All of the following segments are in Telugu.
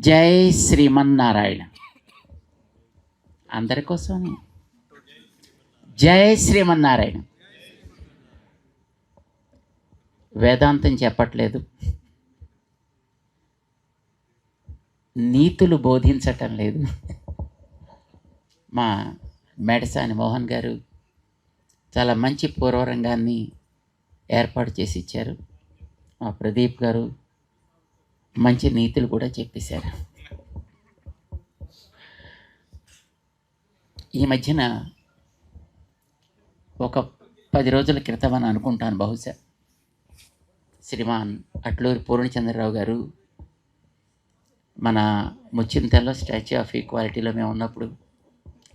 జై శ్రీమన్నారాయణ. అందరి కోసమే జై శ్రీమన్నారాయణ. వేదాంతం చెప్పట్లేదు, నీతులు బోధించటం లేదు. మా మెడసాని మోహన్ గారు చాలా మంచి పూర్వరంగాన్ని ఏర్పాటు చేసి ఇచ్చారు. మా ప్రదీప్ గారు మంచి నీతులు కూడా చెప్పేశారు. ఈ మధ్యన ఒక 10 రోజుల క్రితం అని అనుకుంటాను, బహుశా శ్రీమాన్ అట్లూరి పూర్ణచంద్రరావు గారు మన ముచ్చింతల్లో స్టాచ్యూ ఆఫ్ ఈక్వాలిటీలో మేము ఉన్నప్పుడు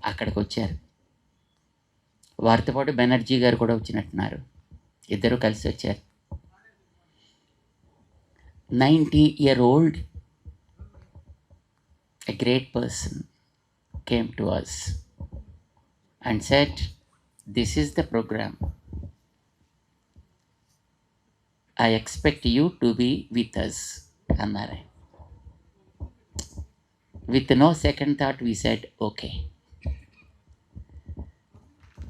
అక్కడికి వచ్చారు. వారితో పాటు బెనర్జీ గారు కూడా వచ్చినట్టున్నారు. ఇద్దరు కలిసి వచ్చారు. 90-year-old, a great person came to us and said, "This is the program. I expect you to be with us." అన్నారు. With no second thought we said, "Okay."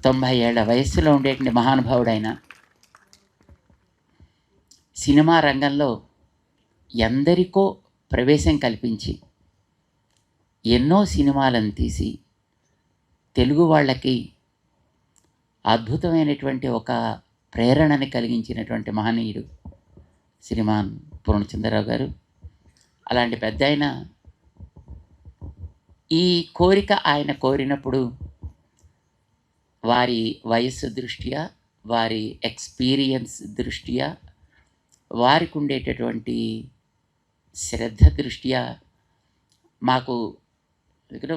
90 ఏళ్ల వయస్సులో ఉండేటువంటి మహానుభావుడైన సినిమా రంగంలో ఎందరికో ప్రవేశం కల్పించి ఎన్నో సినిమాలను తీసి తెలుగు వాళ్ళకి అద్భుతమైనటువంటి ఒక ప్రేరణని కలిగించినటువంటి మహనీయుడు శ్రీమాన్ పూర్ణచంద్రరావు గారు. అలాంటి పెద్ద ఆయన ఈ కోరిక ఆయన కోరినప్పుడు వారి వయస్సు దృష్ట్యా, వారి ఎక్స్పీరియన్స్ దృష్ట్యా, వారికి ఉండేటటువంటి శ్రద్ధ దృష్ట్యా మాకు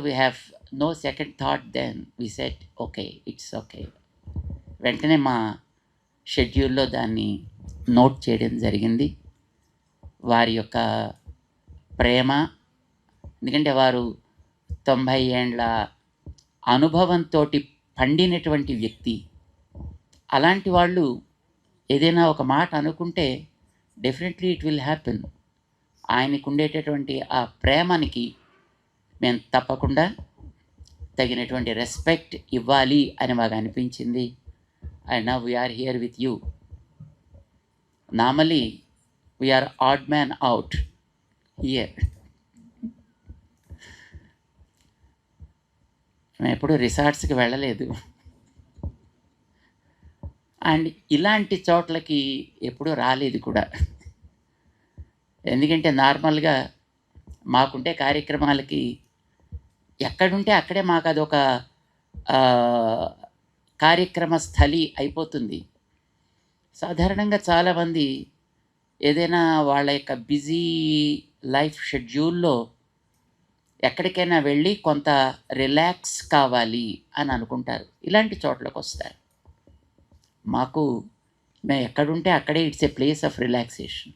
we have no second thought. Then we said, okay, it's okay. వెంటనే మా షెడ్యూల్లో దాన్ని నోట్ చేయడం జరిగింది. వారి యొక్క ప్రేమ, ఎందుకంటే వారు 90 ఏండ్ల అనుభవంతో పండినటువంటి వ్యక్తి. అలాంటి వాళ్ళు ఏదైనా ఒక మాట అనుకుంటే డెఫినెట్లీ ఇట్ విల్ హ్యాపెన్. ఆయనకు ఉండేటటువంటి ఆ ప్రేమనికి మేము తప్పకుండా తగినటువంటి రెస్పెక్ట్ ఇవ్వాలి అని మాకు అనిపించింది. And now we're here with you. Normally we're odd man out here. మేము ఎప్పుడు రిసార్ట్స్కి వెళ్ళలేదు, అండ్ ఇలాంటి చోట్లకి ఎప్పుడూ రాలేదు కూడా. ఎందుకంటే నార్మల్గా మాకుంటే కార్యక్రమాలకి ఎక్కడుంటే అక్కడే మాకు అదొక కార్యక్రమ స్థలి అయిపోతుంది. సాధారణంగా చాలామంది ఏదైనా వాళ్ళ యొక్క బిజీ లైఫ్ షెడ్యూల్లో ఎక్కడికైనా వెళ్ళి కొంత రిలాక్స్ కావాలి అని అనుకుంటారు, ఇలాంటి చోట్లకు వస్తారు. మాకు మేము ఎక్కడుంటే అక్కడే it's a place of relaxation.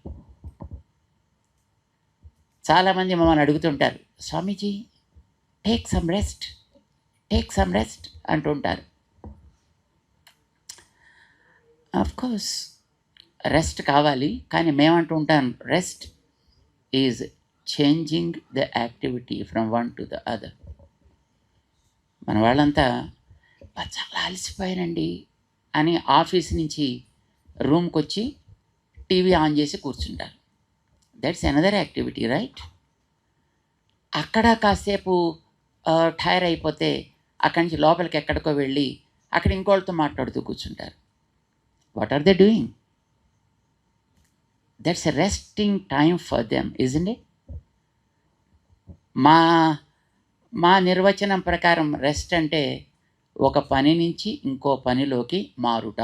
చాలామంది మమ్మల్ని అడుగుతుంటారు, స్వామీజీ టేక్ సమ్ రెస్ట్ అంటుంటారు. కోర్స్ రెస్ట్ కావాలి, కానీ మేమంటూ ఉంటాం, rest is changing the activity from one to the other. మన వాళ్ళంతా చాలా అలసిపోయానండి అని ఆఫీస్ నుంచి రూమ్కి వచ్చి టీవీ ఆన్ చేసి కూర్చుంటారు. That's another activity, right? అక్కడ కాసేపు టైర్ అయిపోతే అక్కడి నుంచి లోపలికి ఎక్కడికో వెళ్ళి అక్కడ ఇంకోళ్ళతో మాట్లాడుతూ కూర్చుంటారు. What are they doing? That's a resting time for them, isn't it? మా నిర్వచనం ప్రకారం రెస్ట్ అంటే ఒక పని నుంచి ఇంకో పనిలోకి మారుట.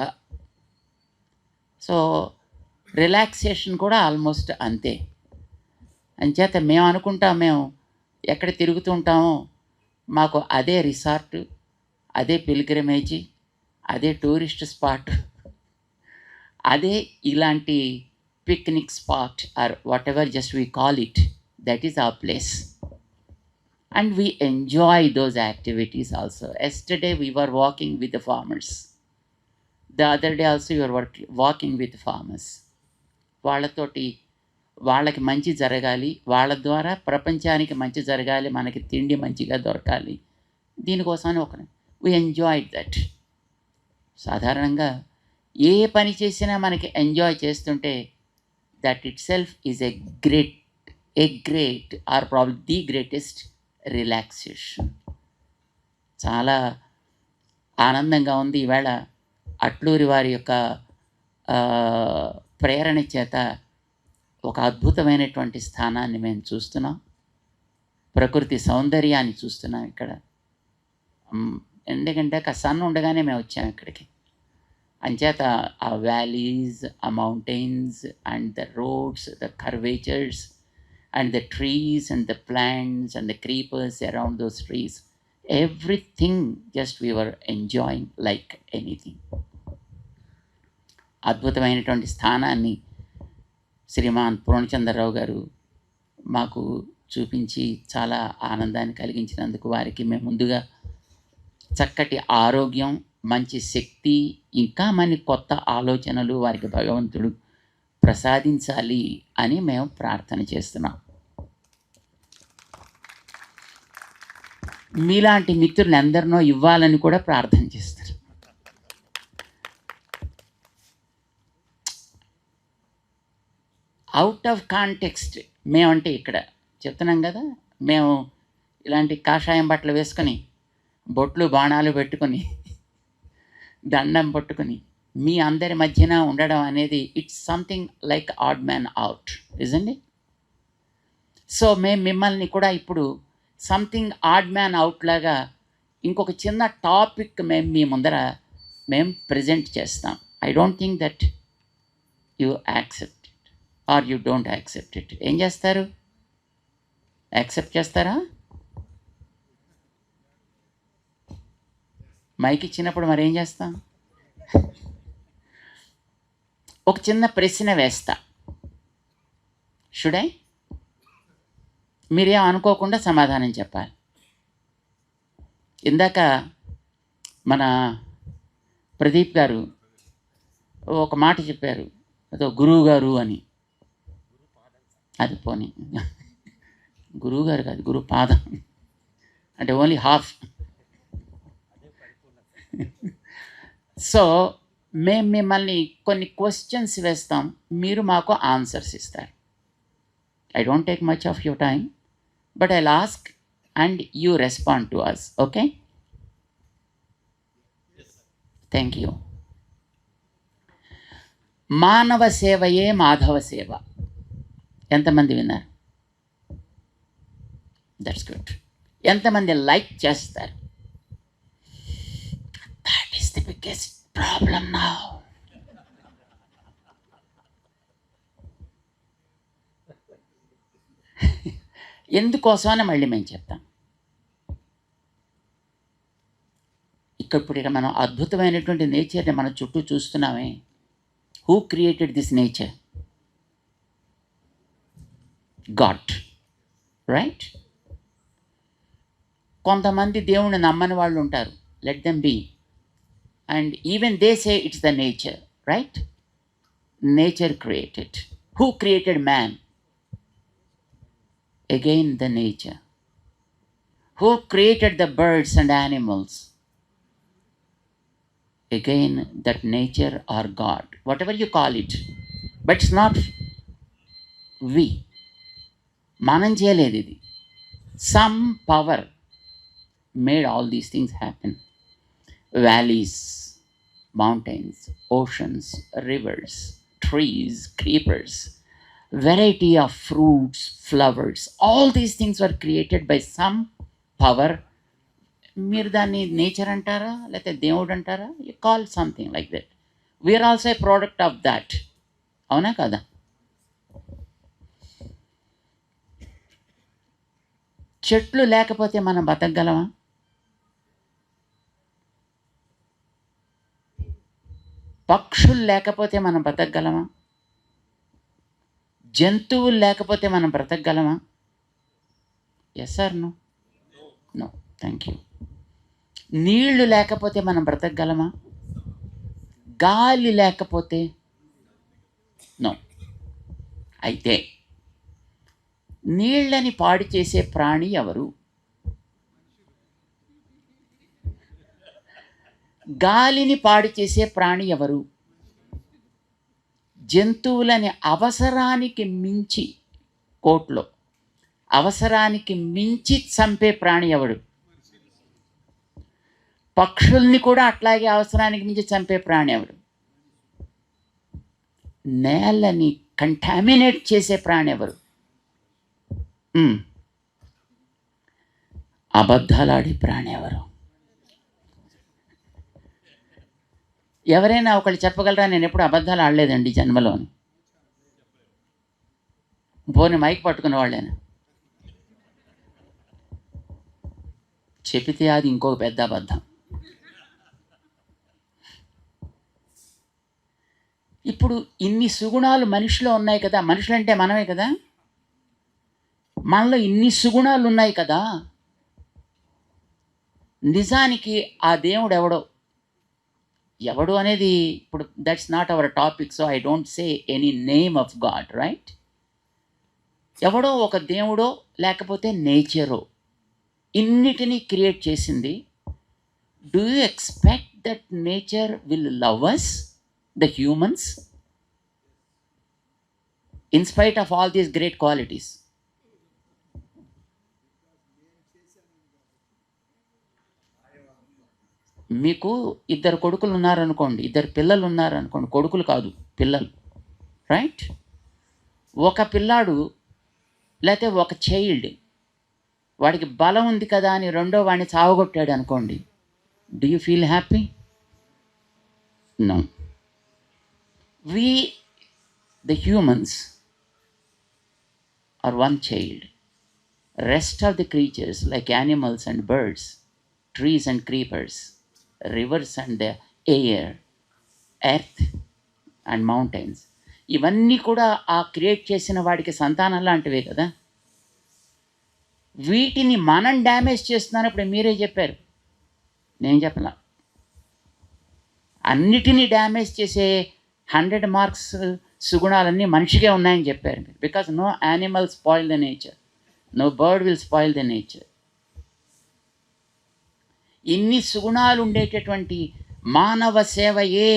సో రిలాక్సేషన్ కూడా ఆల్మోస్ట్ అంతే. అంచేత మేము అనుకుంటాం, మేము ఎక్కడ తిరుగుతూ ఉంటామో మాకు అదే రిసార్టు, అదే పిల్గ్రిమేజీ, అదే టూరిస్ట్ స్పాట్, అదే ఇలాంటి picnic spot or whatever just we call it, that is our place. And we enjoy those activities also. Yesterday we were walking with the farmers. The other day also we were walking with farmers. వాళ్ళతోటి వాళ్ళకి మంచి జరగాలి, వాళ్ళ ద్వారా ప్రపంచానికి మంచి జరగాలి, మనకి తిండి మంచిగా దొరకాలి. దీనికోసమని వి ఎంజాయ్డ్ దట్. సాధారణంగా ఏ పని చేసినా మనకి ఎంజాయ్ చేస్తుంటే that itself is a great or problem the greatest relaxation. చాలా ఆనందంగా ఉంది. ఈవేళ అట్లూరి వారి యొక్క ప్రేరణ చేత ఒక అద్భుతమైనటువంటి స్థానాన్ని మేము చూస్తున్నాం. ప్రకృతి సౌందర్యాన్ని చూస్తున్నాం ఇక్కడ. ఎందుకంటే సన్ ఉండగానే మేము వచ్చాం ఇక్కడికి. అంచేత ఆ వ్యాలీస్, ఆ mountains and the roads, the curvatures and the trees and the plants and the creepers around those trees, everything just we were enjoying like anything. అద్భుతమైనటువంటి స్థానాన్ని శ్రీమాన్ పూర్ణచంద్రరావు గారు మాకు చూపించి చాలా ఆనందాన్ని కలిగించినందుకు వారికి మేము ముందుగా చక్కటి ఆరోగ్యం, మంచి శక్తి, ఇంకా మన కొత్త ఆలోచనలు వారికి భగవంతుడు ప్రసాదించాలి అని మేము ప్రార్థన చేస్తున్నాం. మీలాంటి మిత్రులందరినో ఇవ్వాలని కూడా ప్రార్థన చేస్తారు. అవుట్ ఆఫ్ కాంటెక్స్ట్ మేమంటే ఇక్కడ చెప్తున్నాం కదా, మేము ఇలాంటి కాషాయం బట్టలు వేసుకొని బొట్లు బాణాలు పెట్టుకొని దండం పట్టుకొని మీ అందరి మధ్యన ఉండడం అనేది it's something like odd man out, ఇజండి? సో మేము మిమ్మల్ని కూడా ఇప్పుడు సంథింగ్ ఆడ్ మ్యాన్ అవుట్ లాగా ఇంకొక చిన్న టాపిక్ మేము మీ ముందర మేము ప్రజెంట్ చేస్తాం. I don't think that you accept it or you don't accept it. ఏం చేస్తారు? యాక్సెప్ట్ చేస్తారా? మైక్ ఇచ్చినప్పుడు మరి ఏం చేస్తాం? ఒక చిన్న ప్రశ్న వేస్తా, షుడ్ ఐ? మీరేం అనుకోకుండా సమాధానం చెప్పాలి. ఇందాక మన ప్రదీప్ గారు ఒక మాట చెప్పారు, అదో గురువు గారు అని. అది పోనీ, గురువు గారు కాదు, గురు పాదం అంటే ఓన్లీ హాఫ్. సో మేము మిమ్మల్ని కొన్ని క్వశ్చన్స్ వేస్తాం, మీరు మాకు ఆన్సర్స్ ఇస్తారు. I don't take much of your time, but I'll ask and you respond to us. Okay? Thank you. మానవ సేవయే మాధవ సేవ. ఎంతమంది విన్నారు? That's good. ఎంతమంది లైక్ చేస్తారు? That is the biggest problem now. ఎందుకోసమని మళ్ళీ మేము చెప్తాం. ఇప్పుడు మనం అద్భుతమైనటువంటి నేచర్ని మన చుట్టూ చూస్తున్నామే. Who created this nature? God, right? కొంతమంది దేవుణ్ణి నమ్మని వాళ్ళు ఉంటారు. Let them be. And even they say it's the nature, right? Nature created. Who created man? Again the nature. Who created the birds and animals? Again that nature or God, whatever you call it, but it's not we. Manam cheyaledi idi. Some power made all these things happen. Valleys, mountains, oceans, rivers, trees, creepers, variety of fruits, flowers, all these things were created by some power. మీరు దాన్ని నేచర్ అంటారా లేకపోతే దేవుడు అంటారా? You call something like that. We're also a product of that. అవునా కదా? చెట్లు లేకపోతే మనం బతకగలమా? పక్షులు లేకపోతే మనం బతకగలమా? జంతువులు లేకపోతే మనం బ్రతకగలమా? Yes or no? No. Thank you. నీళ్లు లేకపోతే మనం బ్రతకగలమా? గాలి లేకపోతే? నో. అయితే నీళ్ళని పాడు చేసే ప్రాణి ఎవరు? గాలిని పాడు చేసే ప్రాణి ఎవరు? జంతువులని అవసరానికి మించి, కోర్టులో అవసరానికి మించి చంపే ప్రాణి ఎవడు? పక్షుల్ని కూడా అట్లాగే అవసరానికి మించి చంపే ప్రాణి ఎవడు? నేలని కంటామినేట్ చేసే ప్రాణి ఎవరు? అబద్ధాలాడే ప్రాణి ఎవరు? ఎవరైనా ఒకళ్ళు చెప్పగలరా నేను ఎప్పుడు అబద్ధాలు ఆడలేదండి జన్మలోని? పోనీ మైక్ పట్టుకున్న వాళ్ళేనా? చెబితే అది ఇంకొక పెద్ద అబద్ధం. ఇప్పుడు ఇన్ని సుగుణాలు మనిషిలో ఉన్నాయి కదా, మనుషులంటే మనమే కదా, మనలో ఇన్ని సుగుణాలు ఉన్నాయి కదా, నిజానికి ఆ దేవుడు ఎవడు అనేది ఇప్పుడు that's not our topic, so I don't say any name of God, right? ఎవడో ఒక దేవుడో లేకపోతే నేచరో ఇన్నిటినీ క్రియేట్ చేసింది. Do you expect that nature will love us, the humans, in spite of all these great qualities? మీకు ఇద్దరు కొడుకులు ఉన్నారనుకోండి, ఇద్దరు పిల్లలు ఉన్నారనుకోండి, కొడుకులు కాదు పిల్లలు, రైట్? ఒక పిల్లాడు లేకపోతే ఒక చైల్డ్, వాడికి బలం ఉంది కదా అని రెండో వాడిని చావగొట్టాడు అనుకోండి, do you feel happy? No. We, the humans, are one child. Rest of the creatures, like animals and birds, trees and creepers, rivers and the air, earth and mountains, ఇవన్నీ కూడా ఆ క్రియేట్ చేసిన వాడికి సంతానం లాంటివే కదా. వీటిని మనం డ్యామేజ్ చేస్తున్నప్పుడు మీరే చెప్పారు, నేను చెప్పలా. అన్నిటినీ డ్యామేజ్ చేసే 100 మార్క్స్ సుగుణాలన్నీ మనిషికే ఉన్నాయని చెప్పారు మీరు. Because no animal spoil the nature, no bird will spoil the nature. ఇన్ని సుగుణాలు ఉండేటటువంటి మానవ సేవ ఏ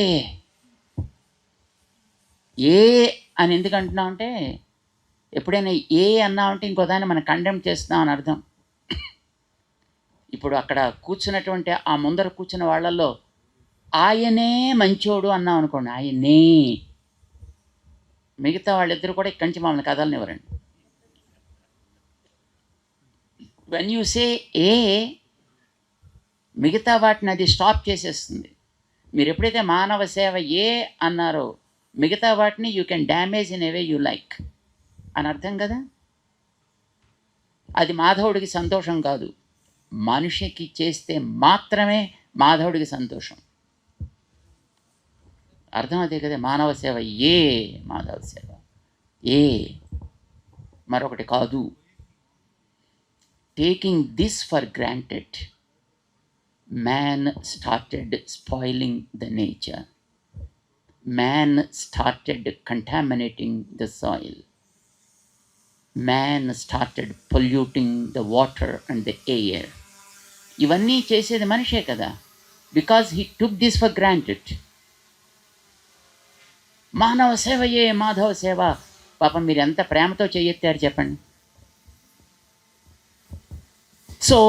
అని ఎందుకు అంటున్నామంటే, ఎప్పుడైనా ఏ అన్నామంటే ఇంకో దాన్ని మనం కండెమ్ చేస్తున్నాం అని అర్థం. ఇప్పుడు అక్కడ కూర్చున్నటువంటి ఆ ముందర కూర్చున్న వాళ్ళల్లో ఆయనే మంచోడు అన్నాం అనుకోండి, ఆయనే, మిగతా వాళ్ళిద్దరు కూడా ఇక్కడి నుంచి మమ్మల్ని కదలనివ్వరండి. వెన్ యూ సే మిగతా వాటిని అది స్టాప్ చేసేస్తుంది. మీరు ఎప్పుడైతే మానవ సేవ అన్నారో మిగతా వాటిని you can damage in a way you like అని అర్థం కదా. అది మాధవుడికి సంతోషం కాదు, మనిషికి చేస్తే మాత్రమే మాధవుడికి సంతోషం. అర్థం అదే కదా. మానవ సేవ మాధవ సేవ మరొకటి కాదు. Taking this for granted, man started spoiling the nature, man started contaminating the soil, man started polluting the water and the air. ఇవన్నీ చేసేది మనిషే కదా, because he took this for granted. మానవ సేవ మాధవ సేవ. పాపం మీరు ఎంత ప్రేమతో చేయెత్తారు చెప్పండి. So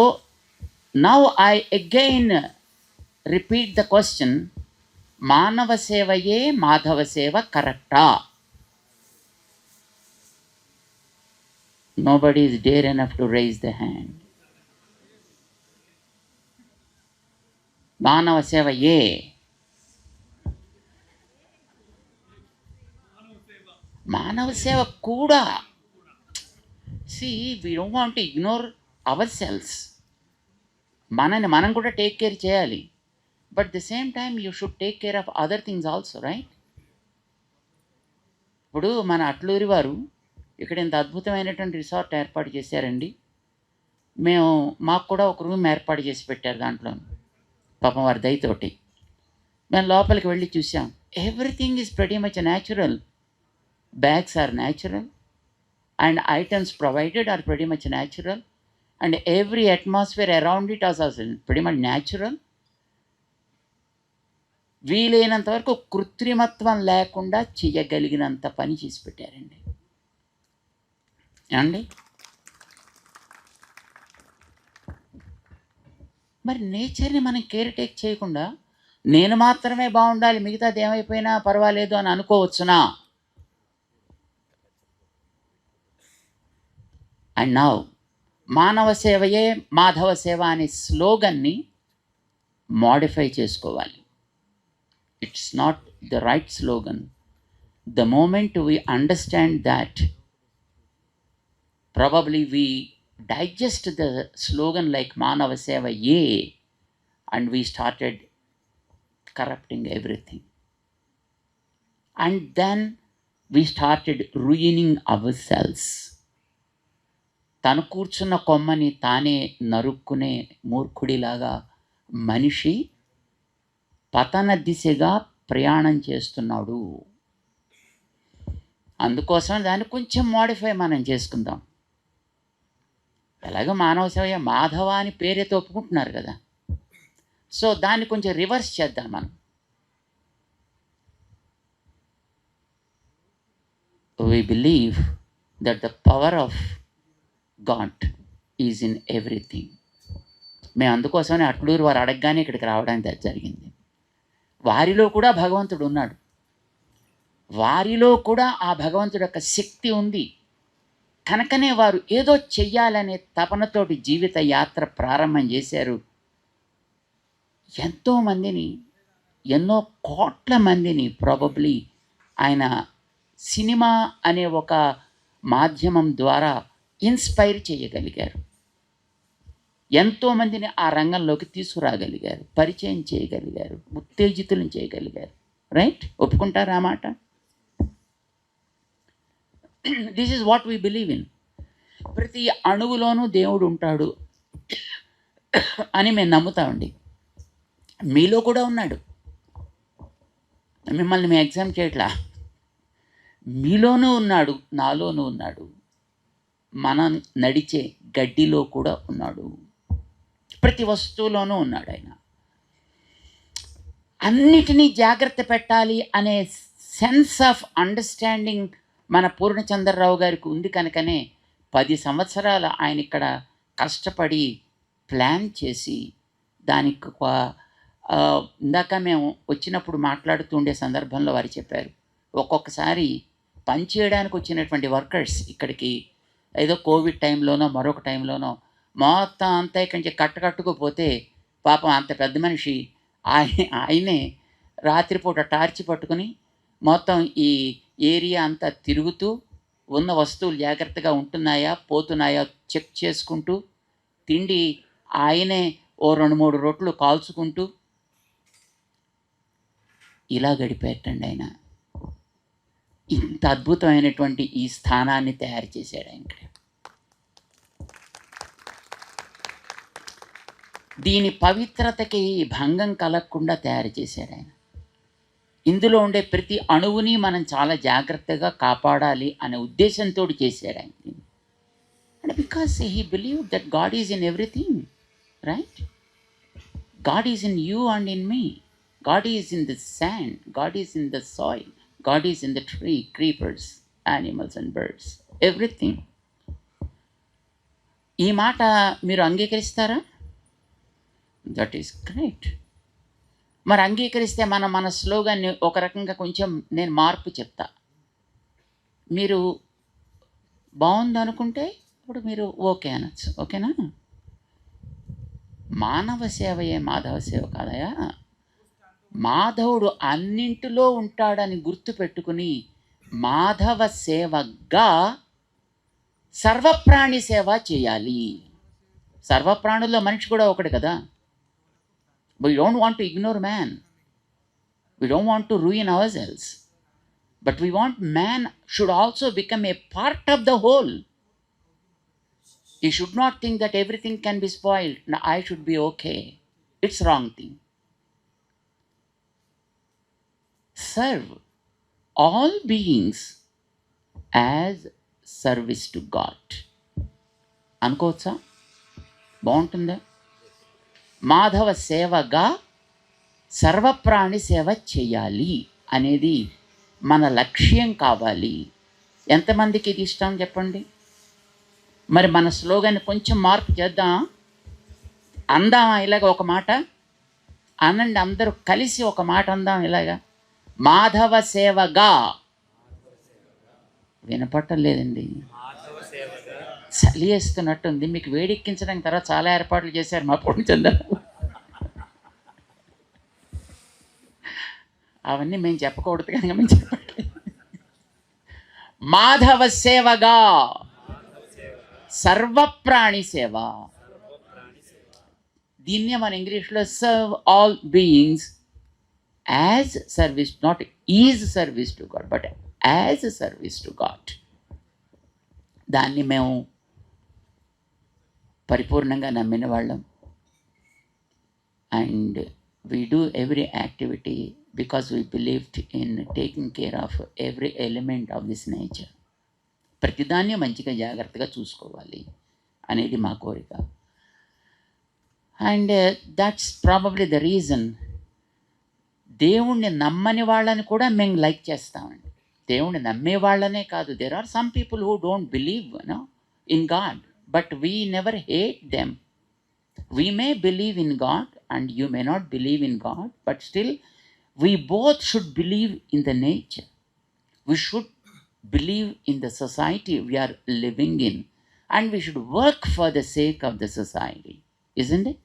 now I again repeat the question, మానవ సేవయే మాధవ సేవ కరెక్టా? Nobody is dare enough to raise the hand. మానవ సేవ మానవ సేవ కూడా. we don't want to ignore ourselves. మనని మనం కూడా టేక్ కేర్ చేయాలి, but the same time you should take care of other things also, right? ఇప్పుడు మన అట్లూరి వారు ఇక్కడ ఇంత అద్భుతమైనటువంటి రిసార్ట్ ఏర్పాటు చేశారండి. మాకు కూడా ఒక రూమ్ ఏర్పాటు చేసి పెట్టారు దాంట్లో, పాపం వారి దయతోటి. మేము లోపలికి వెళ్ళి చూసాం. Everything is pretty much natural. Bags are natural, and items provided are pretty much natural, and every atmosphere around it is also pretty much natural. వీలైనంత వరకు కృత్రిమత్వం లేకుండా చేయగలిగినంత పని చేసి పెట్టారండి అండి. మరి నేచర్ని మనం కేర్ టేక్ చేయకుండా నేను మాత్రమే బాగుండాలి మిగతాది ఏమైపోయినా పర్వాలేదు అని అనుకోవచ్చునా? అండ్ నౌ మానవ సేవయే మాధవ సేవ అనే స్లోగన్ని మోడిఫై చేసుకోవాలి. It's not the right slogan. The moment we understand that, probably we digest the slogan like Manava Seva Ye, and we started corrupting everything. And then we started ruining ourselves. తను కూర్చున్న కొమ్మని తానే నరుక్కునే మూర్ఖుడిలాగా మనిషి పతన దిశగా ప్రయాణం చేస్తున్నాడు. అందుకోసం దాన్ని కొంచెం మోడిఫై మనం చేసుకుందాం. ఎలాగో మానవ సేవ మాధవ అని పేరైతే ఒప్పుకుంటున్నారు కదా, సో దాన్ని కొంచెం రివర్స్ చేద్దాం మనం. We believe that the power of God is in everything. మేము అందుకోసమని అట్లూరు వారు అడగగానే ఇక్కడికి రావడానికి జరిగింది. వారిలో కూడా భగవంతుడు ఉన్నాడు, వారిలో కూడా ఆ భగవంతుడి యొక్క శక్తి ఉంది కనుకనే వారు ఏదో చెయ్యాలనే తపనతోటి జీవిత యాత్ర ప్రారంభం చేశారు. ఎంతోమందిని, ఎన్నో కోట్ల మందిని ప్రాబబ్లీ ఆయన సినిమా అనే ఒక మాధ్యమం ద్వారా ఇన్స్పైర్ చేయగలిగారు. ఎంతోమందిని ఆ రంగంలోకి తీసుకురాగలిగారు, పరిచయం చేయగలిగారు, ఉత్తేజితులను చేయగలిగారు. రైట్? ఒప్పుకుంటారా ఆ మాట? This is what we believe in. ప్రతి అణువులోనూ దేవుడు ఉంటాడు అని మేము నమ్ముతామండి. మీలో కూడా ఉన్నాడు, మిమ్మల్ని మేము ఎగ్జామ్ చేయట్లా. మీలోనూ ఉన్నాడు, నాలోనూ ఉన్నాడు, మనం నడిచే గడ్డిలో కూడా ఉన్నాడు, ప్రతి వస్తువులోనూ ఉన్నాడు ఆయన. అన్నిటినీ జాగ్రత్త పెట్టాలి అనే సెన్స్ ఆఫ్ అండర్స్టాండింగ్ మన పూర్ణచంద్రరావు గారికి ఉంది కనుకనే 10 సంవత్సరాలు ఆయన ఇక్కడ కష్టపడి ప్లాన్ చేసి దానికి ఇందాక మేము వచ్చినప్పుడు మాట్లాడుతూ ఉండే సందర్భంలో వారు చెప్పారు, ఒక్కొక్కసారి పనిచేయడానికి వచ్చినటువంటి వర్కర్స్ ఇక్కడికి ఏదో కోవిడ్ టైంలోనో మరొక టైంలోనో మొత్తం అంతా ఇక్కడి నుంచి కట్టుకుపోతే పాపం అంత పెద్ద మనిషి ఆయనే రాత్రిపూట టార్చి పట్టుకుని మొత్తం ఈ ఏరియా అంతా తిరుగుతూ ఉన్న వస్తువులు జాగ్రత్తగా ఉంటున్నాయా పోతున్నాయా చెక్ చేసుకుంటూ, తిండి ఆయనే ఓ 2-3 రొట్లు కాల్చుకుంటూ ఇలా గడిపేటండి ఆయన. ఇంత అద్భుతమైనటువంటి ఈ స్థానాన్ని తయారు చేశాడు ఆయన. దీని పవిత్రతకి భంగం కలగకుండా తయారు చేశాడు ఆయన. ఇందులో ఉండే ప్రతి అణువుని మనం చాలా జాగ్రత్తగా కాపాడాలి అనే ఉద్దేశంతో చేశాడు ఆయన. And because he believe that God is in everything, right? God is in you and in me. God is in the sand, God is in the soil, God is in the tree, creepers, animals and birds, everything. ఈ మాట మీరు అంగీకరిస్తారా? That is great. మరి అంగీకరిస్తే మన స్లోగాన్ని ఒక రకంగా కొంచెం నేను మార్పు చెప్తా. మీరు బాగుంది అనుకుంటే ఇప్పుడు మీరు ఓకే అనొచ్చు. ఓకేనా? మానవ సేవయే మాధవ సేవ కాదయా. మాధవుడు అన్నింటిలో ఉంటాడని గుర్తుపెట్టుకుని మాధవ సేవగా సర్వప్రాణి సేవ చేయాలి. సర్వప్రాణుల్లో మనిషి కూడా ఒకటి కదా. We don't want to ignore man. We don't want to ruin ourselves. But we want man should also become a part of the whole. He should not think that everything can be spoiled. Now I should be okay. It's wrong thing. Serve all beings as service to God అనుకోవచ్చా? బాగుంటుందా? మాధవ సేవగా సర్వప్రాణి సేవ చేయాలి అనేది మన లక్ష్యం కావాలి. ఎంతమందికి ఇది ఇష్టం చెప్పండి? మరి మన స్లోగన్ కొంచెం మార్పు చేద్దాం, అందామా? ఇలాగ ఒక మాట అనండి, అందరూ కలిసి ఒక మాట అందాం ఇలాగా, మాధవ సేవగా. వినపట్టం లేదండి, చలి వేస్తున్నట్టుంది. మీకు వేడెక్కించడానికి తర్వాత చాలా ఏర్పాట్లు చేశారు మా పూర్ణచంద్ర. అవన్నీ మేము చెప్పకూడదు కనుక మేము చెప్పట్లేదు. మాధవ సేవగా సర్వప్రాణి సేవ. దీన్నే మన ఇంగ్లీష్లో serve all beings as service, not is service to God but as service to God. దాన్ని మేము పరిపూర్ణంగా నమ్మిన వాళ్ళం. And we do every activity because we believed in taking care of every element of this nature. ప్రతిదాన్ని మంచిగా జాగ్రత్తగా చూసుకోవాలి అనేది మా కోరిక. And that's probably the reason దేవుణ్ణి నమ్మని వాళ్ళని కూడా మేము లైక్ చేస్తామండి. దేవుణ్ణి నమ్మే వాళ్ళనే కాదు, there are some people who don't believe in God, but we never hate them. We may believe in God and you may not believe in God, but still we both should believe in the nature. We should believe in the society we are living in, and we should work for the sake of the society, isn't it?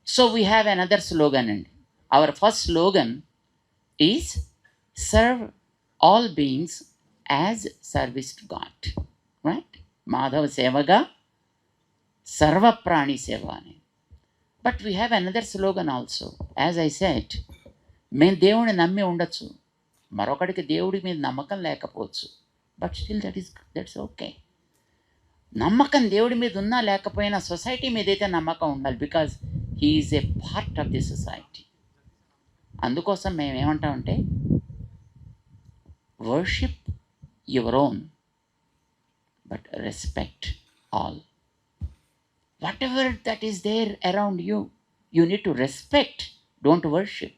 So we have another slogan, and our first slogan is serve all beings as service to God, right? Madhava Sevaga Sarva Prani Seva. But we have another slogan also. As I said, మేము దేవుడిని నమ్మి ఉండొచ్చు, మరొకడికి దేవుడి మీద నమ్మకం లేకపోవచ్చు, బట్ స్టిల్ దట్స్ ఓకే. నమ్మకం దేవుడి మీద ఉన్నా లేకపోయినా సొసైటీ మీద అయితే నమ్మకం ఉండాలి, because he is a part of the society. అందుకోసం మేము ఏమంటామంటే worship your own but respect all. Whatever that is there around you, you need to respect, don't worship.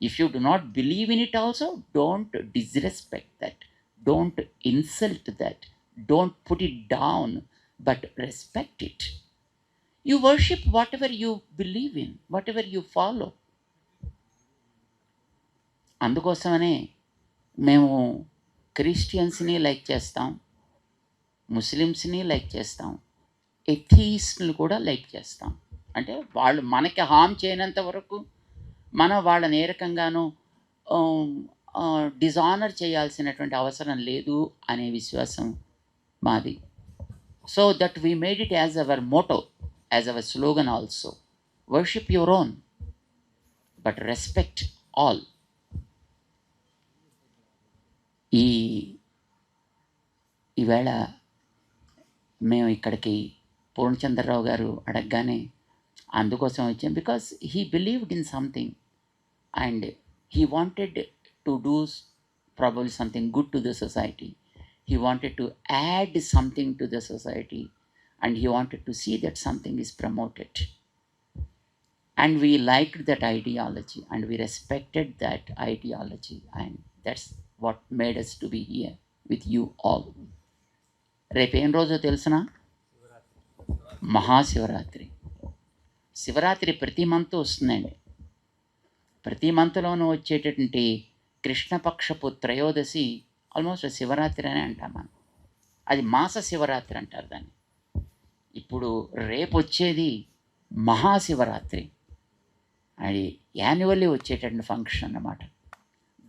If you do not believe in it also, don't disrespect that, don't insult that, don't put it down, but respect it. You worship whatever you believe in, whatever you follow. అందుకోసమనే మేము క్రిస్టియన్స్ని లైక్ చేస్తాం, ముస్లిమ్స్ని లైక్ చేస్తాం, ఎథీస్ట్ని కూడా లైక్ చేస్తాం. అంటే వాళ్ళు మనకి హామ్ చేయనంత వరకు మనం వాళ్ళని ఏ రకంగానూ డిజానర్ చేయాల్సినటువంటి అవసరం లేదు అనే విశ్వాసం మాది. So that we made it as our motto, as our slogan also. Worship your own but respect all. ఈవేళ మేము ఇక్కడికి పూర్ణచంద్రరావు గారు అడగగానే అందుకోసం వచ్చాం, because he believed in something and he wanted to do probably something good to the society. He wanted to add something to the society, and he wanted to see that something is promoted. And we liked that ideology, and we respected that ideology, and that's what made us to be here with you all. రేపు ఏం రోజో తెలుసునా? మహాశివరాత్రి. శివరాత్రి ప్రతి మంత్ వస్తుందండి. ప్రతి మంత్లోనూ వచ్చేటటువంటి కృష్ణపక్షపు త్రయోదశి ఆల్మోస్ట్ శివరాత్రి అనే అంటాం మనం. అది మాస శివరాత్రి అంటారు దాన్ని. ఇప్పుడు రేపు వచ్చేది మహాశివరాత్రి, అది యాన్యువల్లీ వచ్చేటటువంటి ఫంక్షన్ అన్నమాట.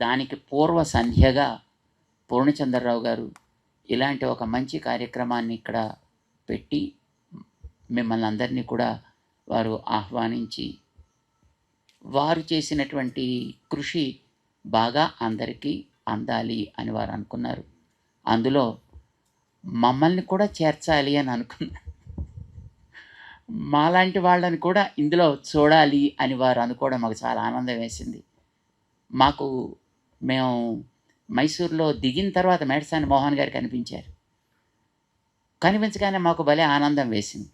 దానికి పూర్వ సంధ్యగా పూర్ణచంద్రరావు గారు ఇలాంటి ఒక మంచి కార్యక్రమాన్ని ఇక్కడ పెట్టి మిమ్మల్ని అందరినీ కూడా వారు ఆహ్వానించి, వారు చేసినటువంటి కృషి బాగా అందరికీ అందాలి అని వారు అనుకున్నారు. అందులో మమ్మల్ని కూడా చేర్చాలి అని అనుకున్నారు. మాలాంటి వాళ్ళని కూడా ఇందులో చూడాలి అని వారు అనుకోవడం మాకు చాలా ఆనందం వేసింది. మేము మైసూర్లో దిగిన తర్వాత మేడసాని మోహన్ గారు కనిపించారు. కనిపించగానే మాకు భలే ఆనందం వేసింది.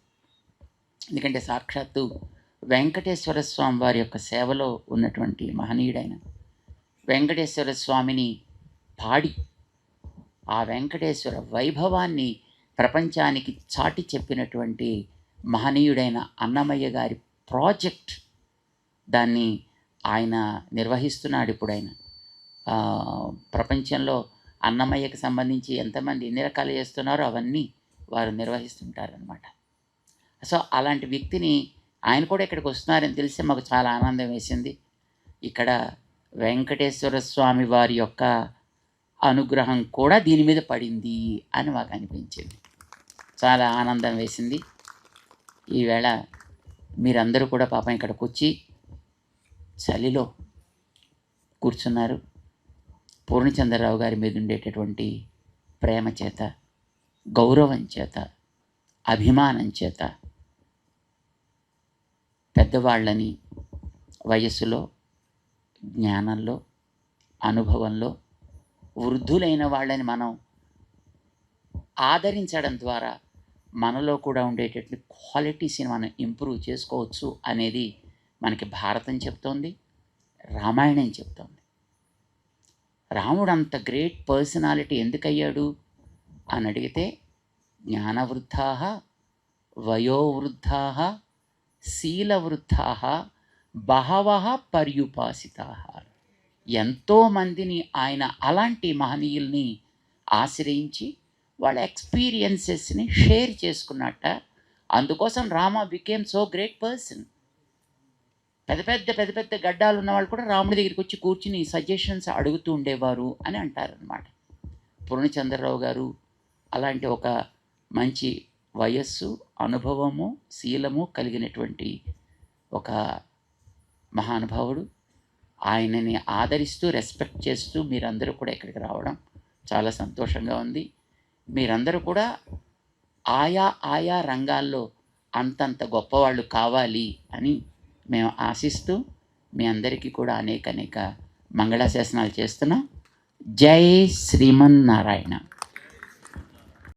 ఎందుకంటే సాక్షాత్తు వెంకటేశ్వర స్వామి వారి యొక్క సేవలో ఉన్నటువంటి మహనీయుడైన వెంకటేశ్వర స్వామిని పాడి ఆ వెంకటేశ్వర వైభవాన్ని ప్రపంచానికి చాటి చెప్పినటువంటి మహనీయుడైన అన్నమయ్య గారి ప్రాజెక్ట్, దాన్ని ఆయన నిర్వహిస్తున్నాడు. ఇప్పుడు ఆయన ప్రపంచంలో అన్నమయ్యకి సంబంధించి ఎంతమంది ఎన్ని రకాలు చేస్తున్నారో అవన్నీ వారు నిర్వహిస్తుంటారనమాట. సో అలాంటి వ్యక్తిని ఆయన కూడా ఇక్కడికి వస్తున్నారని తెలిసి మాకు చాలా ఆనందం వేసింది. ఇక్కడ వెంకటేశ్వర స్వామి వారి యొక్క అనుగ్రహం కూడా దీని మీద పడింది అని మాకు అనిపించింది. చాలా ఆనందం వేసింది. ఈవేళ మీరందరూ కూడా పాపం ఇక్కడికి వచ్చి చలిలో కూర్చున్నారు. పూర్ణచంద్రరావు గారి మీద ఉండేటటువంటి ప్రేమ చేత, గౌరవం చేత, అభిమానం చేత పెద్దవాళ్ళని వయస్సులో, జ్ఞానంలో, అనుభవంలో వృద్ధులైన వాళ్ళని మనం ఆదరించడం ద్వారా మనలో కూడా ఉండేటటువంటి క్వాలిటీస్ని మనం ఇంప్రూవ్ చేసుకోవచ్చు అనేది మనకి భారతం చెప్తోంది, రామాయణం చెప్తోంది. రాముడు అంత గ్రేట్ పర్సనాలిటీ ఎందుకయ్యాడు అని అడిగితే జ్ఞానవృద్ధా, వయోవృద్ధా, శీలవృద్ధా, బహవః పర్యుపాసితా. ఎంతోమందిని ఆయన అలాంటి మహనీయుల్ని ఆశ్రయించి వాళ్ళ ఎక్స్పీరియన్సెస్ని షేర్ చేసుకున్నట్ట. అందుకోసం Rama became so great person. పెద్ద పెద్ద గడ్డాలు ఉన్నవాళ్ళు కూడా రాముడి దగ్గరికి వచ్చి కూర్చుని సజెషన్స్ అడుగుతూ ఉండేవారు అని అంటారనమాట. పూర్ణచంద్రరావు గారు అలాంటి ఒక మంచి వయస్సు, అనుభవము, శీలము కలిగినటువంటి ఒక మహానుభావుడు. ఆయనని ఆదరిస్తూ, రెస్పెక్ట్ చేస్తూ మీరందరూ కూడా ఇక్కడికి రావడం చాలా సంతోషంగా ఉంది. మీరందరూ కూడా ఆయా రంగాల్లో అంతంత గొప్పవాళ్ళు కావాలి అని మేము ఆశిస్తూ మీ అందరికీ కూడా అనేక మంగళాశాసనాలు చేస్తున్నాం. జై శ్రీమన్నారాయణ.